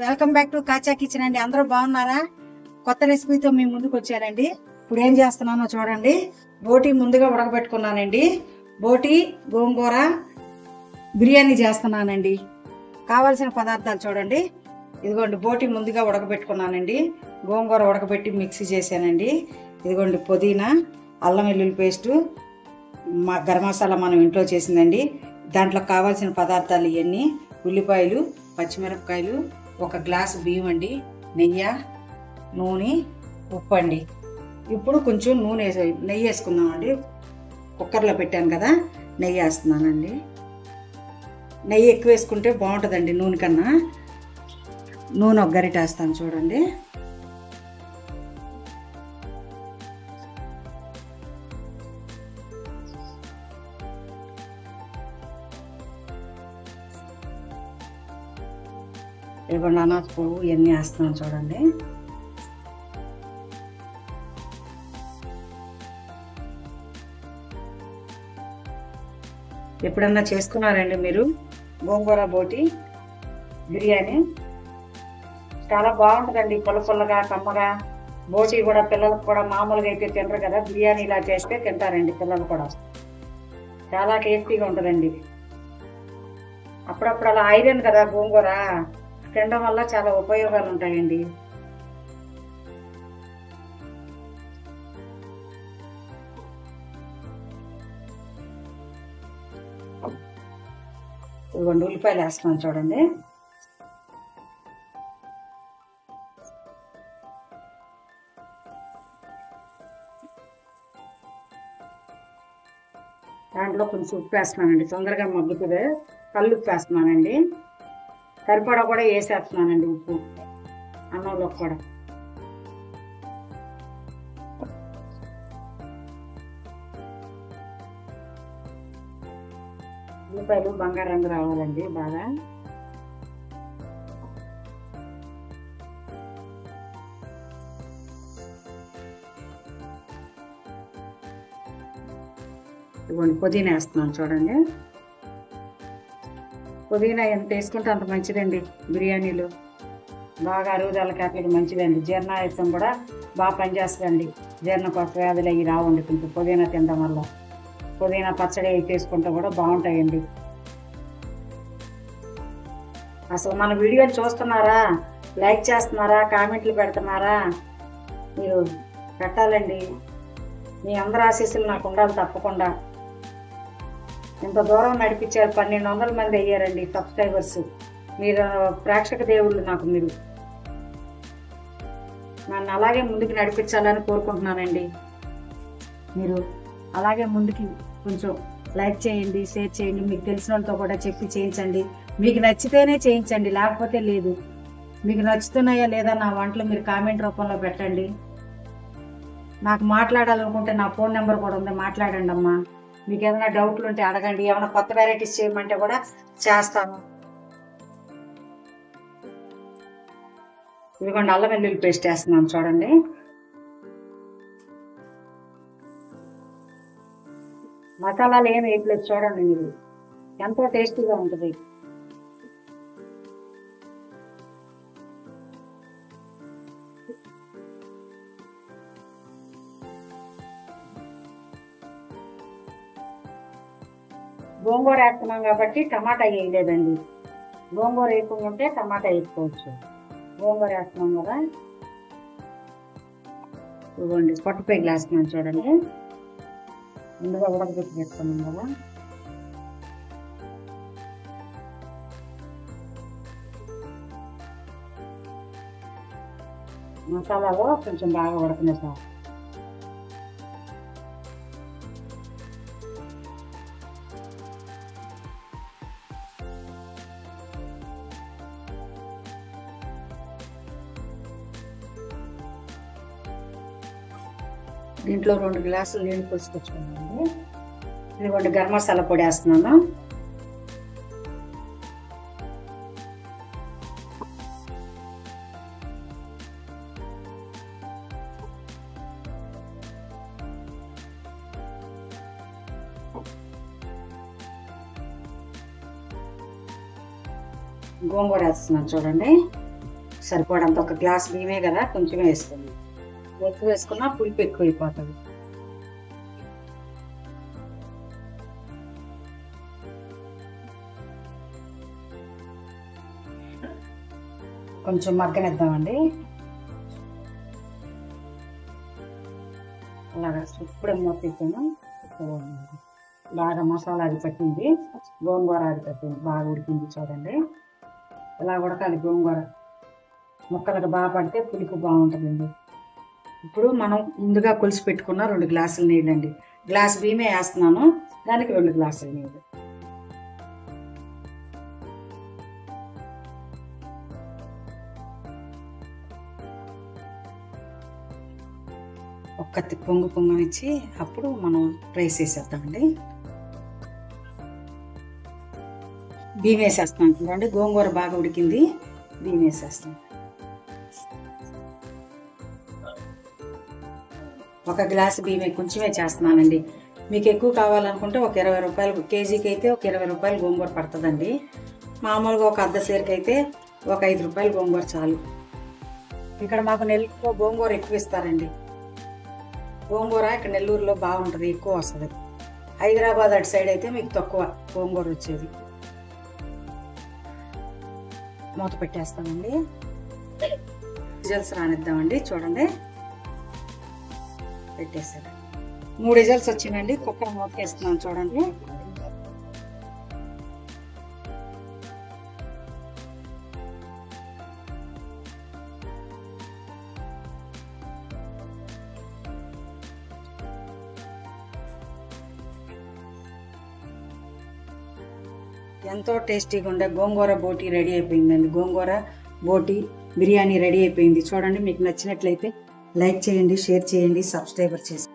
Welcome back to కాచా kitchen అండి. అందరూ బాగున్నారా? కొత్త రెసిపీతో మీ ముందుకు వచ్చానండి. ఇప్పుడు ఏం చేస్తున్నానో చూడండి. బోటి ముందుగా ఉడకబెట్టుకున్నానండి. బోటి గోంగూర బిర్యానీ చేస్తున్నానండి. కావాల్సిన పదార్థాలు చూడండి. ఇదిగోండి, బోటి ముందుగా ఉడకబెట్టుకున్నానండి. గోంగూర ఉడకబెట్టి మిక్సీ చేశానండి. ఇదిగోండి, పుదీనా, అల్లం వెల్లుల్లి పేస్టు, గరం మసాలా మనం ఇంట్లో చేసిందండి. దాంట్లో కావాల్సిన పదార్థాలు ఇవన్నీ: ఉల్లిపాయలు, పచ్చిమిరపకాయలు, ఒక గ్లాసు బియ్యం అండి, నెయ్యి, నూనె, ఉప్పు అండి. ఇప్పుడు కొంచెం నెయ్యి వేసుకుందామండి. కుక్కర్లో పెట్టాను కదా, నెయ్యి వేస్తున్నానండి. నెయ్యి ఎక్కువ వేసుకుంటే బాగుంటుందండి నూనె కన్నా. నూనె ఒక గరిట వేస్తాను చూడండి. ఇవ్వండి, అనాస పువ్వు ఇవన్నీ వేస్తున్నాను చూడండి. ఎప్పుడన్నా చేసుకున్నారండి మీరు గోంగూర బోటి బిర్యానీ? చాలా బాగుంటుందండి, పుల్లగా కమ్మగా. బోటి కూడా పిల్లలకు కూడా మామూలుగా అయితే తినరు కదా, బిర్యానీ ఇలా చేస్తే తింటారండి పిల్లలు కూడా. చాలా టేస్టీగా ఉంటుందండి. అప్పుడప్పుడు అలా ఐరన్ కదా గోంగూర, తినడం వల్ల చాలా ఉపయోగాలు ఉంటాయండి. ఇవ్వండి, ఉల్లిపాయలు వేస్తున్నాను చూడండి. దాంట్లో కొంచెం ఉప్పు వేస్తున్నానండి, తొందరగా మగ్గుతుంది. కళ్ళు ఉప్పు వేస్తున్నానండి. సరిపడా కూడా వేసేస్తున్నానండి ఉప్పు అన్నంలో కూడా. ఉల్లిపాయలు బంగారు రంగు రావాలండి బాగా. ఇవ్వండి, పుదీనా వేస్తున్నాను చూడండి. పుదీనా ఎంత వేసుకుంటే అంత మంచిదండి బిర్యానీలో. బాగా అరుగుదల కాపీకి మంచిదండి. జీర్ణాయుసం కూడా బాగా పనిచేస్తుందండి. జీర్ణకోశ వ్యాధులు అవి రావండి కొంచెం పుదీనా తినడం వల్ల. పుదీనా పచ్చడి అవి చేసుకుంటే కూడా బాగుంటాయండి. అసలు మన వీడియోలు చూస్తున్నారా? లైక్ చేస్తున్నారా? కామెంట్లు పెడుతున్నారా? మీరు పెట్టాలండి. మీ అందరి ఆశీస్సులు నాకు ఉండాలి తప్పకుండా. ఇంత దూరం నడిపించారు, 1200 మంది అయ్యారండి సబ్స్క్రైబర్స్. మీరు ప్రేక్షక దేవుళ్ళు నాకు. మీరు నన్ను అలాగే ముందుకు నడిపించాలని కోరుకుంటున్నానండి. మీరు అలాగే ముందుకి కొంచెం లైక్ చేయండి, షేర్ చేయండి, మీకు తెలిసిన వాళ్ళతో కూడా చెప్పి చేయించండి. మీకు నచ్చితేనే చేయించండి, లేకపోతే లేదు. మీకు నచ్చుతున్నాయా లేదా నా వంటలు మీరు కామెంట్ రూపంలో పెట్టండి. నాకు మాట్లాడాలనుకుంటే నా ఫోన్ నెంబర్ కూడా ఉంది, మాట్లాడండి అమ్మా. మీకు ఏదైనా డౌట్లు ఉంటే అడగండి. ఏమైనా కొత్త వెరైటీస్ చేయమంటే కూడా చేస్తాను. ఇదిగోండి, అల్లం వెల్లుల్లి పేస్ట్ వేస్తున్నాను చూడండి. మసాలాలు ఏమి వేయట్లేదు చూడండి. మీరు ఎంతో టేస్టీగా ఉంటుంది. గోంగూర వేస్తున్నాం కాబట్టి టమాటా వేయలేదండి. గోంగూర వేసుకుంటే టమాటా వేసుకోవచ్చు. గోంగూర వేస్తున్నాం కదా. ఇవ్వండి, పొట్టుపై గ్లాస్ వేస్తున్నాను చూడండి. ముందుగా ఉడకబెట్టి వేసుకున్నాం కదా. మసాలాలో కొంచెం బాగా ఉడకనేసాం. దీంట్లో 2 గ్లాసులు నీళ్ళు పోసుకొచ్చుకున్నాను. ఇదిగోండి, గరం మసాలా పొడి వేస్తున్నాను. గోంగూర వేస్తున్నాను చూడండి. సరిపోవడంతో ఒక గ్లాస్ బియ్యమే కదా కొంచెమే వేసుకుంది. ఎక్కువ వేసుకున్నా పులుపు ఎక్కువ అయిపోతుంది. కొంచెం మగ్గనిద్దామండి. అలాగా ఇప్పుడే మూత పెట్టాను. బాగా మసాలా అది పట్టింది, గోంగూర అది పట్టింది, బాగా ఉడికింది. చూడండి ఇలా ఉడకాలి. గోంగూర ముక్కలకు బాగా పడితే పులుపు బాగుంటుందండి. ఇప్పుడు మనం ముందుగా కొలిసి పెట్టుకున్న 2 గ్లాసుల నీళ్ళు అండి. గ్లాస్ బియ్యమే వేస్తున్నాను, దానికి 2 గ్లాసుల నీళ్ళు. ఒక్క పొంగనిచ్చి అప్పుడు మనం రైస్ వేసేద్దామండి. బియ్యం వేసేస్తాం చూడండి. గోంగూర బాగా ఉడికింది, బియ్యం వేసేస్తాం. ఒక గ్లాసు బియ్యమే కొంచెమే చేస్తున్నానండి. మీకు ఎక్కువ కావాలనుకుంటే ఒక 20 రూపాయలు కేజీకి అయితే ఒక 20 రూపాయలు గోంగూర పడుతుందండి. మామూలుగా ఒక అర్ధ సేరుకి అయితే ఒక 5 రూపాయలు గోంగూర చాలు. ఇక్కడ మాకు నెల్లూరులో గోంగూర ఎక్కువ ఇస్తారండి. గోంగూర ఇక్కడ నెల్లూరులో బాగుంటుంది, ఎక్కువ వస్తుంది. హైదరాబాద్ అటు సైడ్ అయితే మీకు తక్కువ గోంగూర వచ్చేది. మూత పెట్టేస్తామండి. విజిల్స్ రానిద్దామండి. చూడండి పెట్టేసారు. 3 విజిల్స్ వచ్చిందండి. కుక్కర్ మూత వేస్తున్నాను చూడండి. ఎంతో టేస్టీగా ఉండే గోంగూర బోటీ రెడీ అయిపోయిందండి. గోంగూర బోటీ బిర్యానీ రెడీ అయిపోయింది. చూడండి, మీకు నచ్చినట్లయితే లైక్ చేయండి, షేర్ చేయండి, సబ్స్క్రైబర్ చేసి